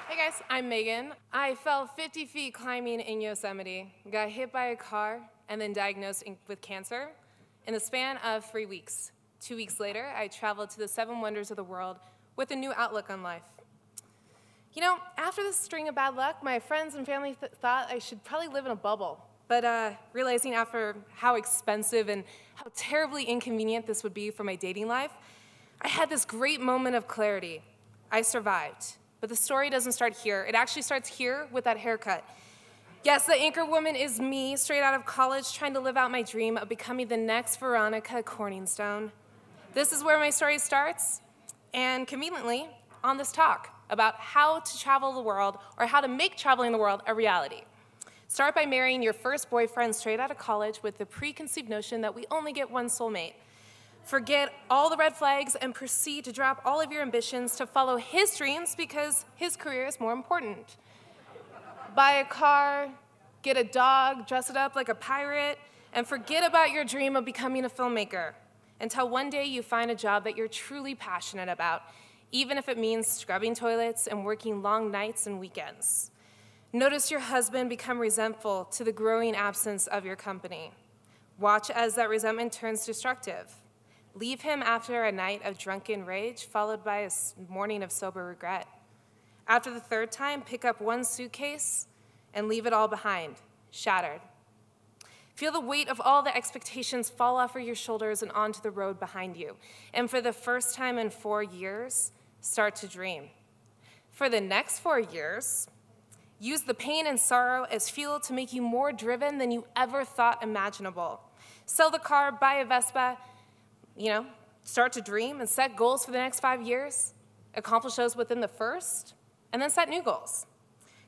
Hey guys, I'm Megan. I fell 50 feet climbing in Yosemite, got hit by a car, and then diagnosed with cancer in the span of 3 weeks. 2 weeks later, I traveled to the 7 wonders of the world with a new outlook on life. You know, after this string of bad luck, my friends and family thought I should probably live in a bubble. But realizing after how expensive and how terribly inconvenient this would be for my dating life, I had this great moment of clarity. I survived. But the story doesn't start here. It actually starts here with that haircut. Yes, the anchor woman is me, straight out of college, trying to live out my dream of becoming the next Veronica Corningstone. This is where my story starts, and conveniently, on this talk about how to travel the world, or how to make traveling the world a reality. Start by marrying your first boyfriend straight out of college with the preconceived notion that we only get one soulmate. Forget all the red flags and proceed to drop all of your ambitions to follow his dreams because his career is more important. Buy a car, get a dog, dress it up like a pirate, and forget about your dream of becoming a filmmaker until one day you find a job that you're truly passionate about, even if it means scrubbing toilets and working long nights and weekends. Notice your husband become resentful to the growing absence of your company. Watch as that resentment turns destructive. Leave him after a night of drunken rage, followed by a morning of sober regret. After the third time, pick up one suitcase and leave it all behind, shattered. Feel the weight of all the expectations fall off of your shoulders and onto the road behind you. And for the first time in 4 years, start to dream. For the next 4 years, use the pain and sorrow as fuel to make you more driven than you ever thought imaginable. Sell the car, buy a Vespa, start to dream and set goals for the next 5 years, accomplish those within the first, and then set new goals.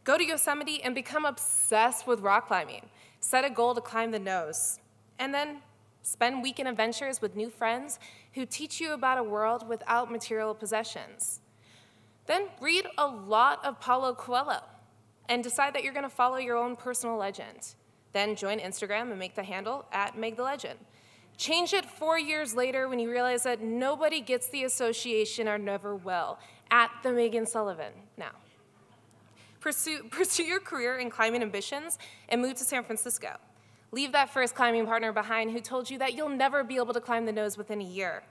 Go to Yosemite and become obsessed with rock climbing. Set a goal to climb the nose, and then spend weekend adventures with new friends who teach you about a world without material possessions. Then read a lot of Paulo Coelho and decide that you're going to follow your own personal legend. Then join Instagram and make the handle @MegTheLegend. Change it 4 years later when you realize that nobody gets the association or never will, @the Megan Sullivan now. Pursue your career in climbing ambitions and move to San Francisco. Leave that first climbing partner behind who told you that you'll never be able to climb the nose within a year.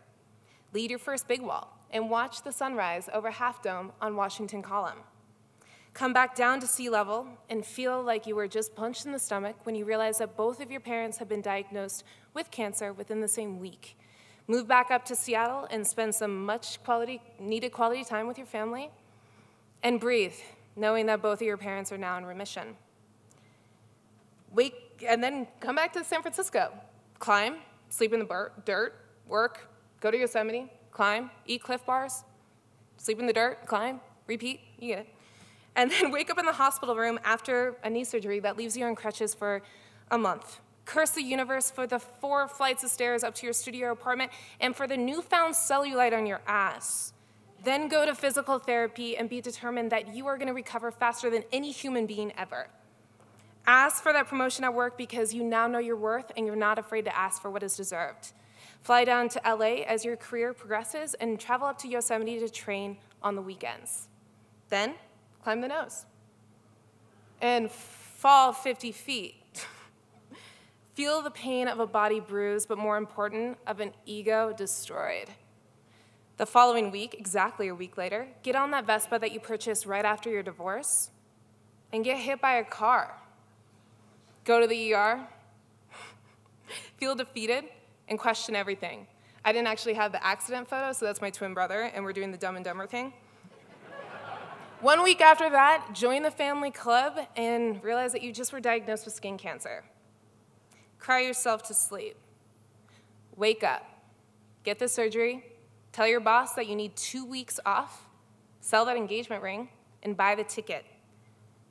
Lead your first big wall and watch the sunrise over Half Dome on Washington Column. Come back down to sea level and feel like you were just punched in the stomach when you realize that both of your parents have been diagnosed with cancer within the same week. Move back up to Seattle and spend some needed quality time with your family. And breathe, knowing that both of your parents are now in remission. And then come back to San Francisco. Climb, sleep in the dirt, work, go to Yosemite, climb, eat Cliff Bars, sleep in the dirt, climb, repeat, you get it. And then wake up in the hospital room after a knee surgery that leaves you on crutches for a month. Curse the universe for the 4 flights of stairs up to your studio apartment and for the newfound cellulite on your ass. Then go to physical therapy and be determined that you are going to recover faster than any human being ever. Ask for that promotion at work because you now know your worth and you're not afraid to ask for what is deserved. Fly down to LA as your career progresses and travel up to Yosemite to train on the weekends. Then climb the nose and fall 50 feet. Feel the pain of a body bruised, but more important, of an ego destroyed. The following week, exactly a week later, get on that Vespa that you purchased right after your divorce and get hit by a car. Go to the ER, feel defeated, and question everything. I didn't actually have the accident photo, so that's my twin brother, and we're doing the Dumb and Dumber thing. 1 week after that, join the family club and realize that you just were diagnosed with skin cancer. Cry yourself to sleep. Wake up. Get the surgery. Tell your boss that you need 2 weeks off. Sell that engagement ring and buy the ticket.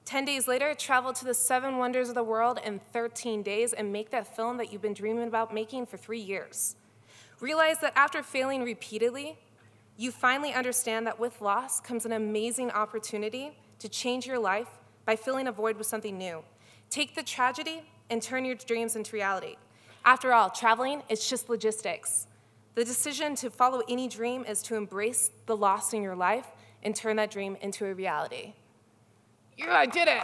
10 days later, travel to the 7 wonders of the world in 13 days and make that film that you've been dreaming about making for 3 years. Realize that after failing repeatedly, you finally understand that with loss comes an amazing opportunity to change your life by filling a void with something new. Take the tragedy and turn your dreams into reality. After all, traveling is just logistics. The decision to follow any dream is to embrace the loss in your life and turn that dream into a reality. Yeah, I did it.